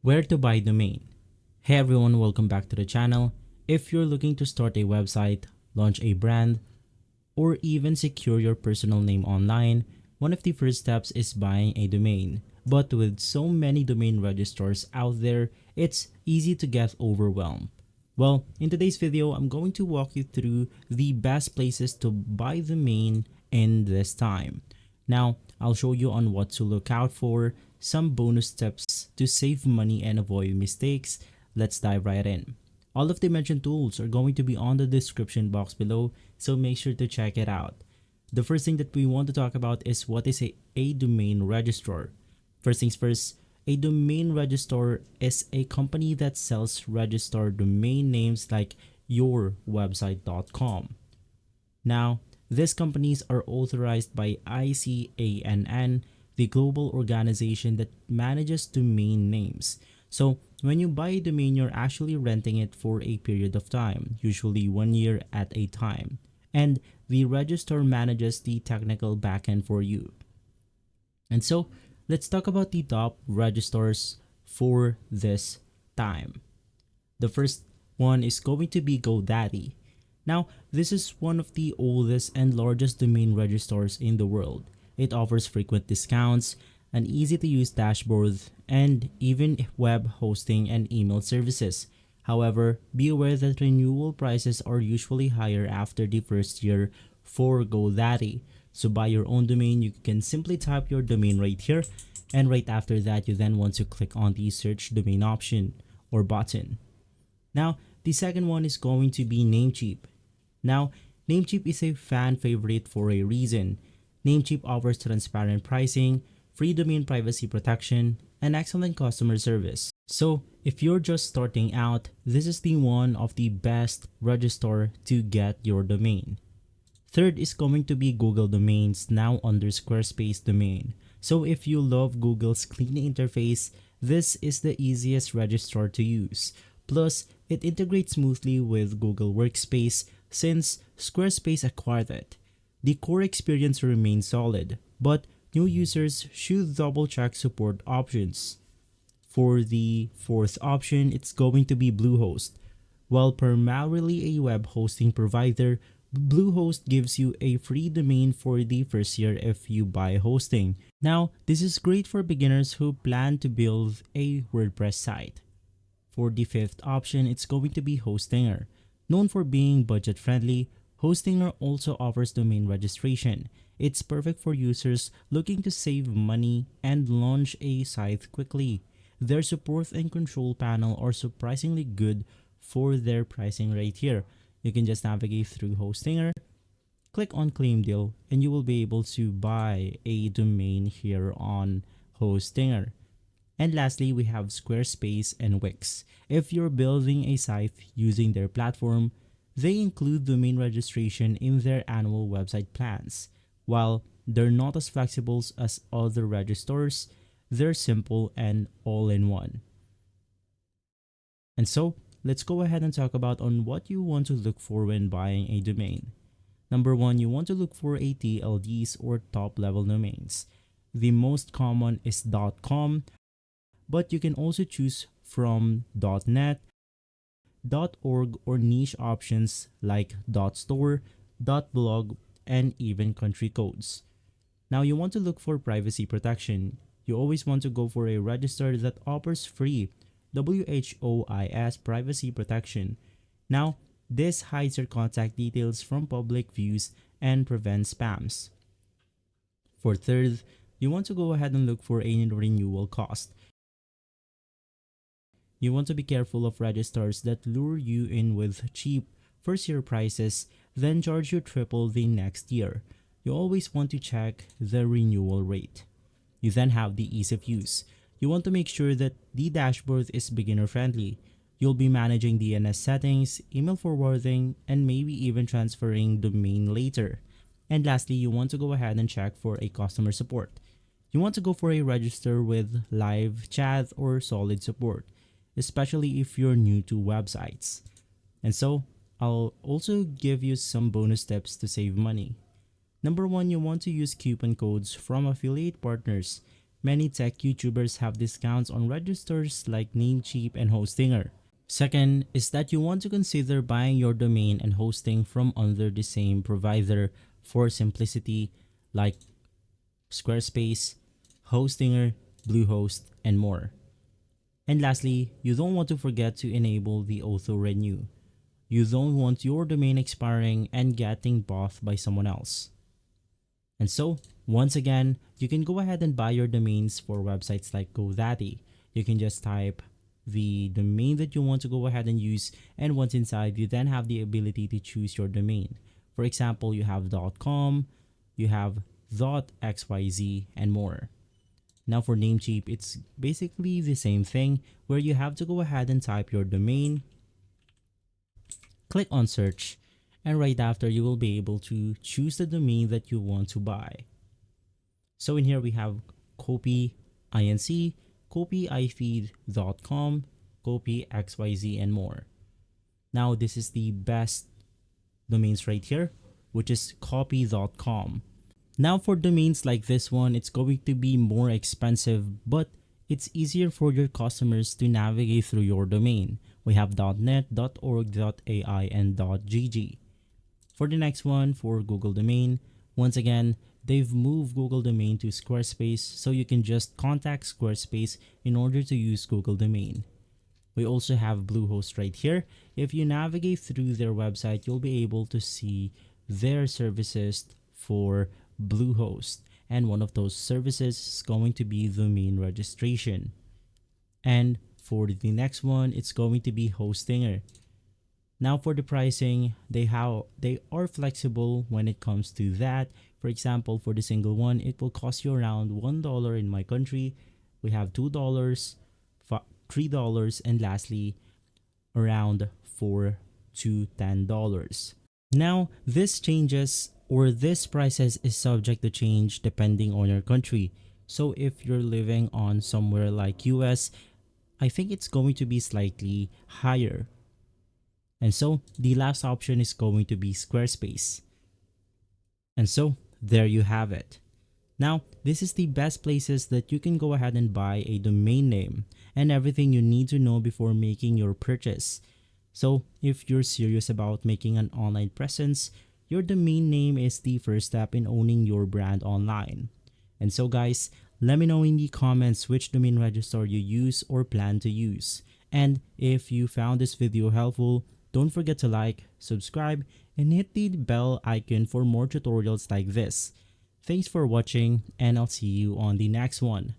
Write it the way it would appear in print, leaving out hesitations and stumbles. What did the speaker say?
Where to buy domain. Hey everyone, welcome back to the channel. If you're looking to start a website, launch a brand, or even secure your personal name online, one of the first steps is buying a domain. But with so many domain registrars out there, it's easy to get overwhelmed. Well, in today's video, I'm going to walk you through the best places to buy domain in this time. Now, I'll show you on what to look out for, some bonus tips to save money and avoid mistakes. Let's dive right in. All of the mentioned tools are going to be on the description box below, so make sure to check it out. The first thing that we want to talk about is what is a domain registrar. First things first, a domain registrar is a company that sells registered domain names like yourwebsite.com. Now, these companies are authorized by ICANN, the global organization that manages domain names. So, when you buy a domain, you're actually renting it for a period of time, usually 1 year at a time. And the registrar manages the technical backend for you. And so, let's talk about the top registrars for this time. The first one is going to be GoDaddy. Now, this is one of the oldest and largest domain registrars in the world. It offers frequent discounts, an easy-to-use dashboard, and even web hosting and email services. However, be aware that renewal prices are usually higher after the first year for GoDaddy. So buy your own domain, you can simply type your domain right here, and right after that, you then want to click on the search domain option or button. Now, the second one is going to be Namecheap. Now, Namecheap is a fan favorite for a reason. Namecheap offers transparent pricing, free domain privacy protection, and excellent customer service. So, if you're just starting out, this is the one of the best registrar to get your domain. Third is going to be Google Domains, now under Squarespace domain. So if you love Google's clean interface, this is the easiest registrar to use. Plus, it integrates smoothly with Google Workspace since Squarespace acquired it. The core experience remains solid, but new users should double-check support options. For the fourth option, it's going to be Bluehost. While primarily a web hosting provider, Bluehost gives you a free domain for the first year if you buy hosting. Now, this is great for beginners who plan to build a WordPress site. For the fifth option, it's going to be Hostinger. Known for being budget-friendly, Hostinger also offers domain registration. It's perfect for users looking to save money and launch a site quickly. Their support and control panel are surprisingly good for their pricing right here. You can just navigate through Hostinger, click on Claim Deal, and you will be able to buy a domain here on Hostinger. And lastly, we have Squarespace and Wix. If you're building a site using their platform, they include domain registration in their annual website plans. While they're not as flexible as other registrars, they're simple and all-in-one. And so, let's go ahead and talk about on what you want to look for when buying a domain. Number one, you want to look for a TLDs or top-level domains. The most common is .com, but you can also choose from .net, .org, or niche options like .store, .blog, and even country codes. Now, you want to look for privacy protection. You always want to go for a register that offers free WHOIS privacy protection. Now, this hides your contact details from public views and prevents spams. For third, you want to go ahead and look for a renewal cost. You want to be careful of registrars that lure you in with cheap first-year prices, then charge you triple the next year. You always want to check the renewal rate. You then have the ease of use. You want to make sure that the dashboard is beginner-friendly. You'll be managing DNS settings, email forwarding, and maybe even transferring domain later. And lastly, you want to go ahead and check for a customer support. You want to go for a register with live chat or solid support, especially if you're new to websites. And so, I'll also give you some bonus tips to save money. Number one, you want to use coupon codes from affiliate partners. many tech YouTubers have discounts on registrars like Namecheap and Hostinger. Second is that you want to consider buying your domain and hosting from under the same provider for simplicity, like Squarespace, Hostinger, Bluehost, and more. And lastly, you don't want to forget to enable the auto renew. You don't want your domain expiring and getting bought by someone else. And so, once again, you can go ahead and buy your domains for websites like GoDaddy. You can just type the domain that you want to go ahead and use, and once inside, you then have the ability to choose your domain. For example, you have .com, you have .xyz, and more. Now for Namecheap, it's basically the same thing where you have to go ahead and type your domain, click on search, and right after you will be able to choose the domain that you want to buy. So in here we have copy inc, copyifeed.com, copy xyz, and more. Now this is the best domains right here, which is copy.com. Now for domains like this one, it's going to be more expensive, but it's easier for your customers to navigate through your domain. We have .net, .org, .ai, and .gg. For the next one, for Google domain, once again, they've moved Google domain to Squarespace, so you can just contact Squarespace in order to use Google domain. We also have Bluehost right here. If you navigate through their website, you'll be able to see their services for Bluehost, and one of those services is going to be domain registration. And for the next one, it's going to be Hostinger. Now for the pricing, they are flexible when it comes to that. For example, for the single one, it will cost you around $1 in my country. We have $2, $3, and lastly around $4 to $10. Now this changes, or this prices is subject to change depending on your country. So if you're living on somewhere like US, I think it's going to be slightly higher. And so the last option is going to be Squarespace. And so there you have it. Now, this is the best places that you can go ahead and buy a domain name and everything you need to know before making your purchase. So if you're serious about making an online presence, your domain name is the first step in owning your brand online. And so guys, let me know in the comments which domain registrar you use or plan to use. And if you found this video helpful, don't forget to like, subscribe, and hit the bell icon for more tutorials like this. Thanks for watching, and I'll see you on the next one.